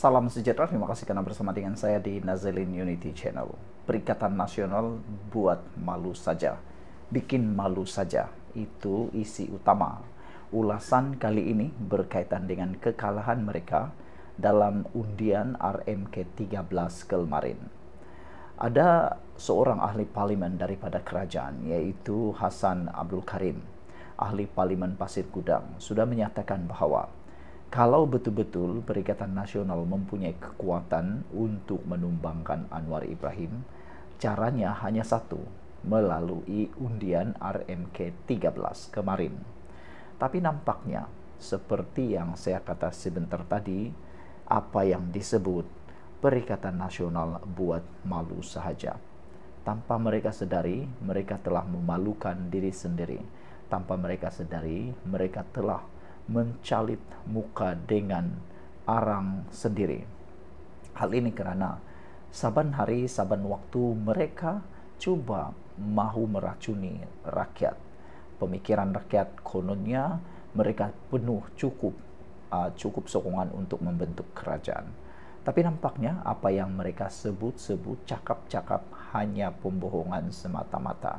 Salam sejahtera, terima kasih karena bersama dengan saya di Nazilin Unity Channel. Perikatan Nasional buat malu saja, bikin malu saja, itu isi utama ulasan kali ini berkaitan dengan kekalahan mereka dalam undian RMK 13 kemarin. Ada seorang ahli parlimen daripada kerajaan, yaitu Hasan Abdul Karim, ahli parlimen Pasir Gudang, sudah menyatakan bahwa kalau betul-betul Perikatan Nasional mempunyai kekuatan untuk menumbangkan Anwar Ibrahim, caranya hanya satu, melalui undian RMK 13 kemarin. Tapi nampaknya, seperti yang saya kata sebentar tadi, apa yang disebut Perikatan Nasional buat malu sahaja. Tanpa mereka sedari, mereka telah memalukan diri sendiri. Tanpa mereka sedari, mereka telah mencalit muka dengan arang sendiri. Hal ini karena saban hari, saban waktu mereka cuba mahu meracuni rakyat. Pemikiran rakyat kononnya mereka penuh cukup sokongan untuk membentuk kerajaan. Tapi nampaknya apa yang mereka sebut-sebut, cakap-cakap hanya pembohongan semata-mata.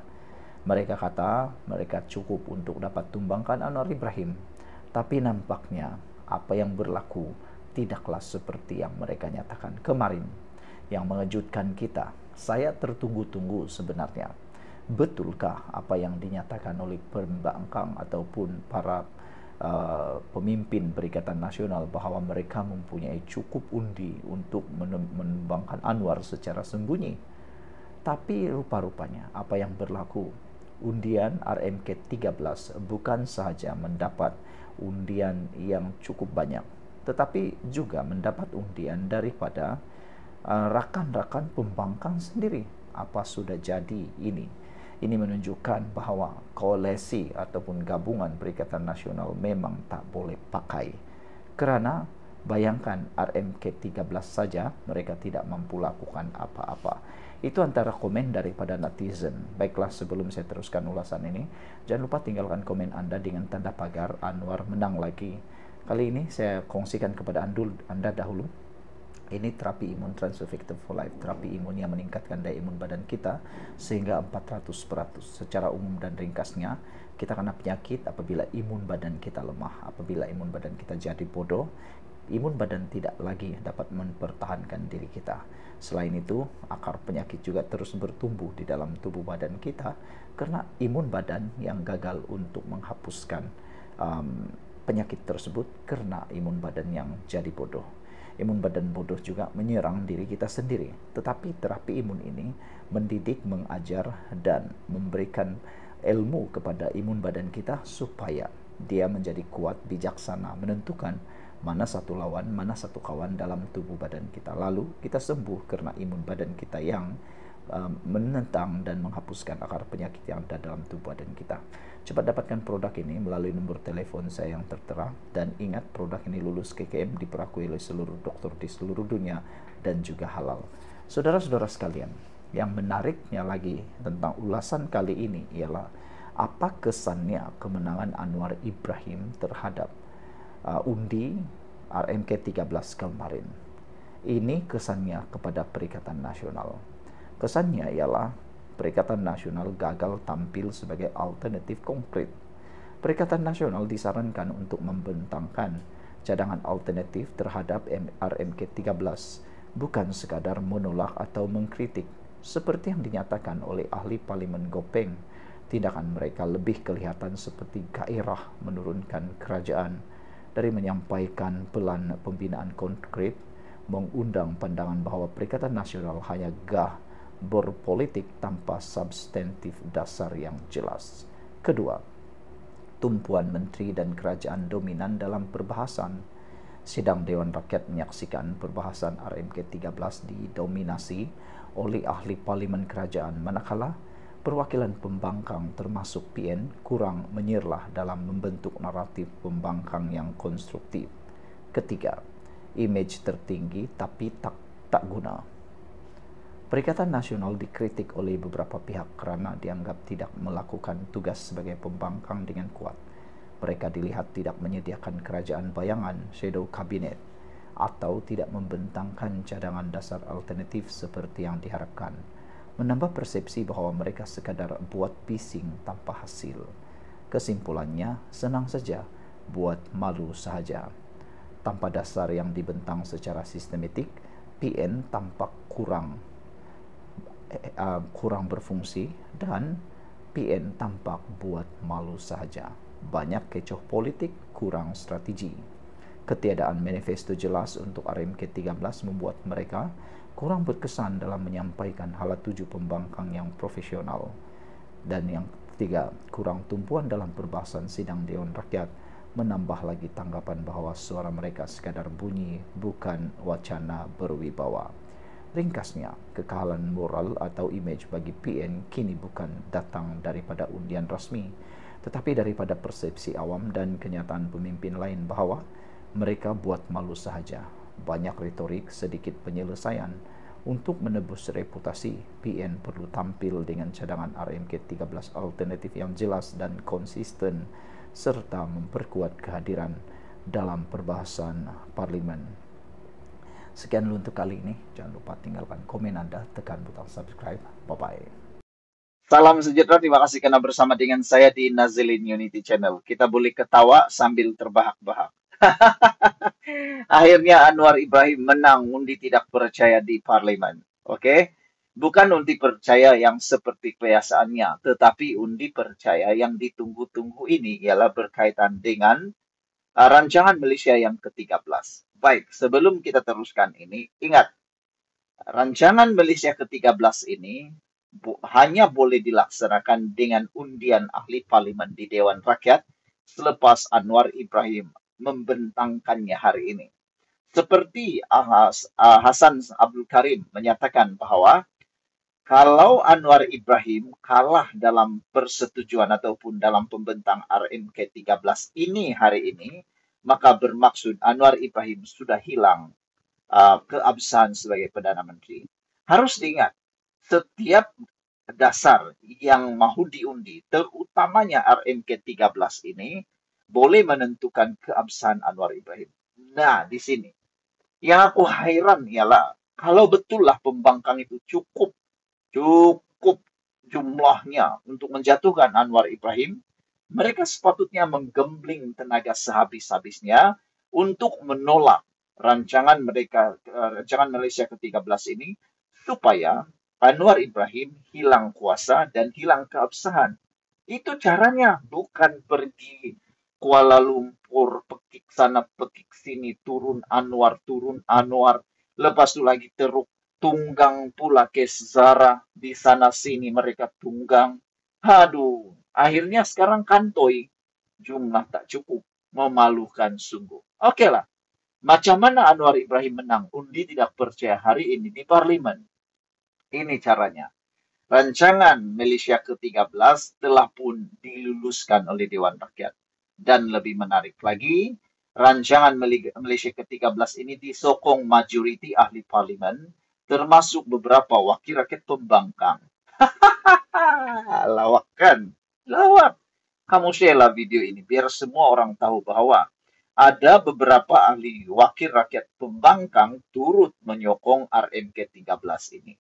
Mereka kata mereka cukup untuk dapat tumbangkan Anwar Ibrahim. Tapi nampaknya apa yang berlaku tidaklah seperti yang mereka nyatakan kemarin. Yang mengejutkan kita, saya tertunggu-tunggu sebenarnya. Betulkah apa yang dinyatakan oleh pembangkang ataupun para pemimpin Perikatan Nasional bahwa mereka mempunyai cukup undi untuk menumbangkan Anwar secara sembunyi? Tapi rupa-rupanya apa yang berlaku, undian RMK 13 bukan sahaja mendapat undian yang cukup banyak, tetapi juga mendapat undian daripada rakan-rakan pembangkang sendiri. Apa sudah jadi ini? Ini menunjukkan bahwa koalisi ataupun gabungan Perikatan Nasional memang tak boleh pakai. Kerana bayangkan RMK 13 saja mereka tidak mampu lakukan apa-apa. Itu antara komen daripada netizen. Baiklah, sebelum saya teruskan ulasan ini, jangan lupa tinggalkan komen Anda dengan tanda pagar Anwar menang lagi. Kali ini saya kongsikan kepada Anda dahulu. Ini terapi imun Transeffective for Life, terapi imun yang meningkatkan daya imun badan kita sehingga 400%. Secara umum dan ringkasnya, kita kena penyakit apabila imun badan kita lemah. Apabila imun badan kita jadi bodoh, imun badan tidak lagi dapat mempertahankan diri kita. Selain itu, akar penyakit juga terus bertumbuh di dalam tubuh badan kita karena imun badan yang gagal untuk menghapuskan penyakit tersebut karena imun badan yang jadi bodoh. Imun badan bodoh juga menyerang diri kita sendiri. Tetapi terapi imun ini mendidik, mengajar, dan memberikan ilmu kepada imun badan kita supaya dia menjadi kuat, bijaksana, menentukan mana satu lawan, mana satu kawan dalam tubuh badan kita. Lalu kita sembuh karena imun badan kita yang menentang dan menghapuskan akar penyakit yang ada dalam tubuh badan kita. Cepat dapatkan produk ini melalui nomor telepon saya yang tertera. Dan ingat, produk ini lulus KKM, diperakui oleh seluruh dokter di seluruh dunia dan juga halal. Saudara-saudara sekalian, yang menariknya lagi tentang ulasan kali ini ialah apa kesannya kemenangan Anwar Ibrahim terhadap undi RMK 13 kemarin. Ini kesannya kepada Perikatan Nasional. Kesannya ialah Perikatan Nasional gagal tampil sebagai alternatif konkret. Perikatan Nasional disarankan untuk membentangkan cadangan alternatif terhadap RMK 13, bukan sekadar menolak atau mengkritik seperti yang dinyatakan oleh ahli parlimen Gopeng. Tindakan mereka lebih kelihatan seperti gairah menurunkan kerajaan dari menyampaikan pelan pembinaan konkret, mengundang pandangan bahwa Perikatan Nasional hanya gah berpolitik tanpa substantif dasar yang jelas. Kedua, tumpuan menteri dan kerajaan dominan dalam perbahasan. Sidang Dewan Rakyat menyaksikan perbahasan RMK 13 didominasi oleh ahli parlimen kerajaan, manakala perwakilan pembangkang termasuk PN kurang menyerlah dalam membentuk naratif pembangkang yang konstruktif. Ketiga, image tertinggi tapi tak guna. Perikatan Nasional dikritik oleh beberapa pihak kerana dianggap tidak melakukan tugas sebagai pembangkang dengan kuat. Mereka dilihat tidak menyediakan kerajaan bayangan, shadow cabinet, atau tidak membentangkan cadangan dasar alternatif seperti yang diharapkan, menambah persepsi bahwa mereka sekadar buat bising tanpa hasil. Kesimpulannya, senang saja, buat malu sahaja. Tanpa dasar yang dibentang secara sistematik, PN tampak kurang berfungsi dan PN tampak buat malu sahaja. Banyak kecoh politik, kurang strategi. Ketiadaan manifesto jelas untuk RMK-13 membuat mereka kurang berkesan dalam menyampaikan hala tuju pembangkang yang profesional. Dan yang ketiga, kurang tumpuan dalam perbahasan sidang Dewan Rakyat menambah lagi tanggapan bahwa suara mereka sekadar bunyi, bukan wacana berwibawa. Ringkasnya, kekahalan moral atau image bagi PN kini bukan datang daripada undian rasmi, tetapi daripada persepsi awam dan kenyataan pemimpin lain bahwa mereka buat malu sahaja. Banyak retorik, sedikit penyelesaian. Untuk menebus reputasi, PN perlu tampil dengan cadangan RMK-13 alternatif yang jelas dan konsisten, serta memperkuat kehadiran dalam perbahasan parlimen. Sekian dulu untuk kali ini. Jangan lupa tinggalkan komen Anda, tekan butang subscribe. Bye-bye. Salam sejahtera, terima kasih karena bersama dengan saya di Nazilin Unity Channel. Kita boleh ketawa sambil terbahak-bahak. Akhirnya Anwar Ibrahim menang undi tidak percaya di parlemen. Oke? Bukan undi percaya yang seperti kebiasaannya, tetapi undi percaya yang ditunggu-tunggu ini ialah berkaitan dengan rancangan Malaysia yang ke-13. Baik, sebelum kita teruskan ini, ingat, rancangan Malaysia ke-13 ini hanya boleh dilaksanakan dengan undian ahli parlimen di Dewan Rakyat selepas Anwar Ibrahim membentangkannya hari ini. Seperti Hasan Abdul Karim menyatakan bahwa kalau Anwar Ibrahim kalah dalam persetujuan ataupun dalam pembentang RMK-13 ini hari ini, maka bermaksud Anwar Ibrahim sudah hilang keabsahan sebagai Perdana Menteri. Harus diingat, setiap dasar yang mahu diundi, terutamanya RMK-13 ini, boleh menentukan keabsahan Anwar Ibrahim. Nah, di sini. Yang aku heran ialah, kalau betullah pembangkang itu cukup jumlahnya untuk menjatuhkan Anwar Ibrahim, mereka sepatutnya menggembling tenaga sehabis-habisnya untuk menolak rancangan Malaysia ke-13 ini supaya Anwar Ibrahim hilang kuasa dan hilang keabsahan. Itu caranya, bukan pergi Kuala Lumpur, pekik sana, pekik sini, turun Anwar, lepas itu lagi teruk tunggang pula ke Zara, di sana sini mereka tunggang. Aduh, akhirnya sekarang kantoi, jumlah tak cukup, memalukan sungguh. Oke lah, macam mana Anwar Ibrahim menang undi tidak percaya hari ini di parlimen? Ini caranya. Rancangan Malaysia ke-13 telah pun diluluskan oleh Dewan Rakyat. Dan lebih menarik lagi, rancangan Malaysia ke-13 ini disokong majoriti ahli parlimen, termasuk beberapa wakil rakyat pembangkang. Lawak kan? Lawak. Kamu share video ini biar semua orang tahu bahwa ada beberapa ahli wakil rakyat pembangkang turut menyokong RMK-13 ini.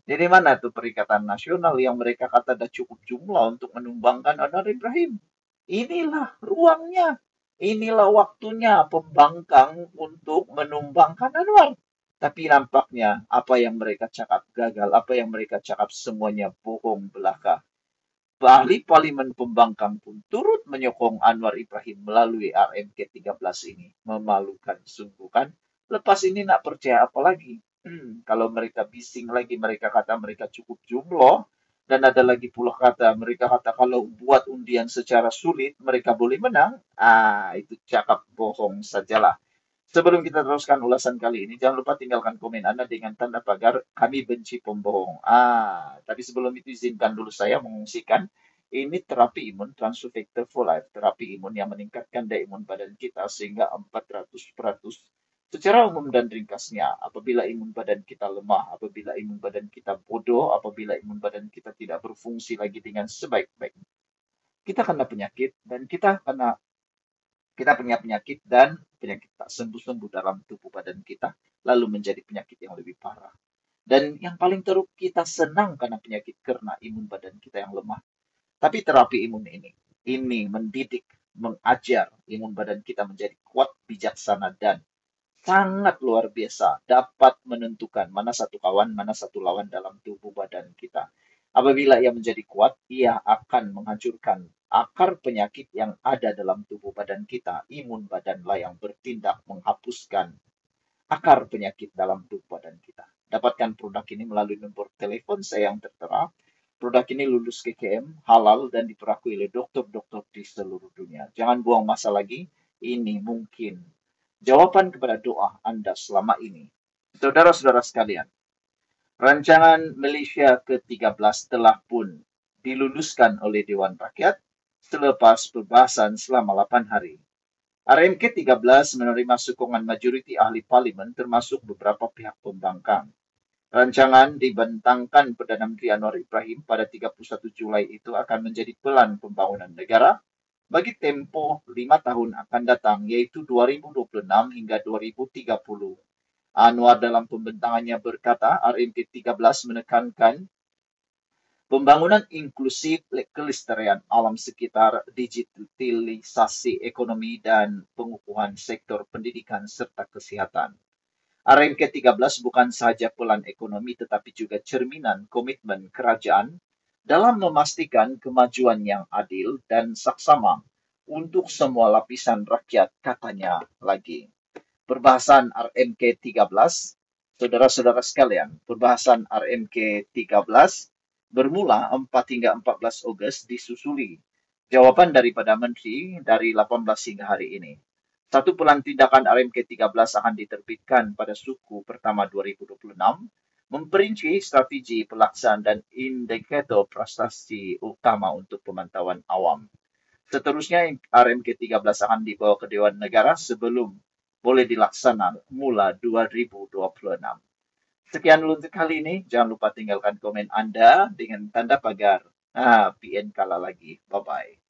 Jadi mana tuh Perikatan Nasional yang mereka kata ada cukup jumlah untuk menumbangkan Anwar Ibrahim? Inilah ruangnya. Inilah waktunya pembangkang untuk menumbangkan Anwar. Tapi nampaknya apa yang mereka cakap gagal, apa yang mereka cakap semuanya bohong belaka. Ahli parlimen pembangkang pun turut menyokong Anwar Ibrahim melalui RMK-13 ini. Memalukan sungguh kan? Lepas ini nak percaya apa lagi? Kalau mereka bising lagi, mereka kata mereka cukup jumlah, dan ada lagi pula kata, mereka kata kalau buat undian secara sulit, mereka boleh menang. Itu cakap bohong sajalah. Sebelum kita teruskan ulasan kali ini, jangan lupa tinggalkan komen Anda dengan tanda pagar kami benci pembohong. Tapi sebelum itu izinkan dulu saya mengungsikan ini terapi imun Transfer Factor for Life, terapi imun yang meningkatkan daya imun badan kita sehingga 400%. Secara umum dan ringkasnya, apabila imun badan kita lemah, apabila imun badan kita bodoh, apabila imun badan kita tidak berfungsi lagi dengan sebaik-baiknya, kita kena penyakit dan kita kena Kita punya penyakit dan penyakit tak sembuh-sembuh dalam tubuh badan kita, lalu menjadi penyakit yang lebih parah. Dan yang paling teruk, kita senang karena penyakit karena imun badan kita yang lemah. Tapi terapi imun ini mendidik, mengajar imun badan kita menjadi kuat, bijaksana, dan sangat luar biasa. Dapat menentukan mana satu kawan, mana satu lawan dalam tubuh badan kita. Apabila ia menjadi kuat, ia akan menghancurkan akar penyakit yang ada dalam tubuh badan kita. Imun badanlah yang bertindak menghapuskan akar penyakit dalam tubuh badan kita. Dapatkan produk ini melalui nomor telepon saya yang tertera. Produk ini lulus KKM, halal, dan diperakui oleh dokter-dokter di seluruh dunia. Jangan buang masa lagi, ini mungkin jawaban kepada doa Anda selama ini. Saudara-saudara sekalian, rancangan Malaysia ke-13 telah pun diluluskan oleh Dewan Rakyat selepas pembahasan selama 8 hari. RMK 13 menerima sokongan majoriti ahli parlimen termasuk beberapa pihak pembangkang. Rancangan dibentangkan Perdana Menteri Anwar Ibrahim pada 31 Julai itu akan menjadi pelan pembangunan negara bagi tempoh 5 tahun akan datang, yaitu 2026 hingga 2030. Anwar dalam pembentangannya berkata, RMK 13 menekankan pembangunan inklusif, kelestarian alam sekitar, digitalisasi ekonomi, dan pengukuhan sektor pendidikan serta kesehatan. RMK 13 bukan sahaja pelan ekonomi tetapi juga cerminan komitmen kerajaan dalam memastikan kemajuan yang adil dan saksama untuk semua lapisan rakyat, katanya lagi. Perbahasan RMK 13, saudara-saudara sekalian, perbahasan RMK 13 bermula 4 hingga 14 Ogos disusuli jawaban daripada Menteri dari 18 hingga hari ini. Satu pelan tindakan RMK 13 akan diterbitkan pada suku pertama 2026, memperinci strategi pelaksanaan dan indikator prestasi utama untuk pemantauan awam. Seterusnya, RMK 13 akan dibawa ke Dewan Negara sebelum boleh dilaksanakan mula 2026. Sekian untuk kali ini. Jangan lupa tinggalkan komen Anda dengan tanda pagar. PN kalah lagi. Bye-bye.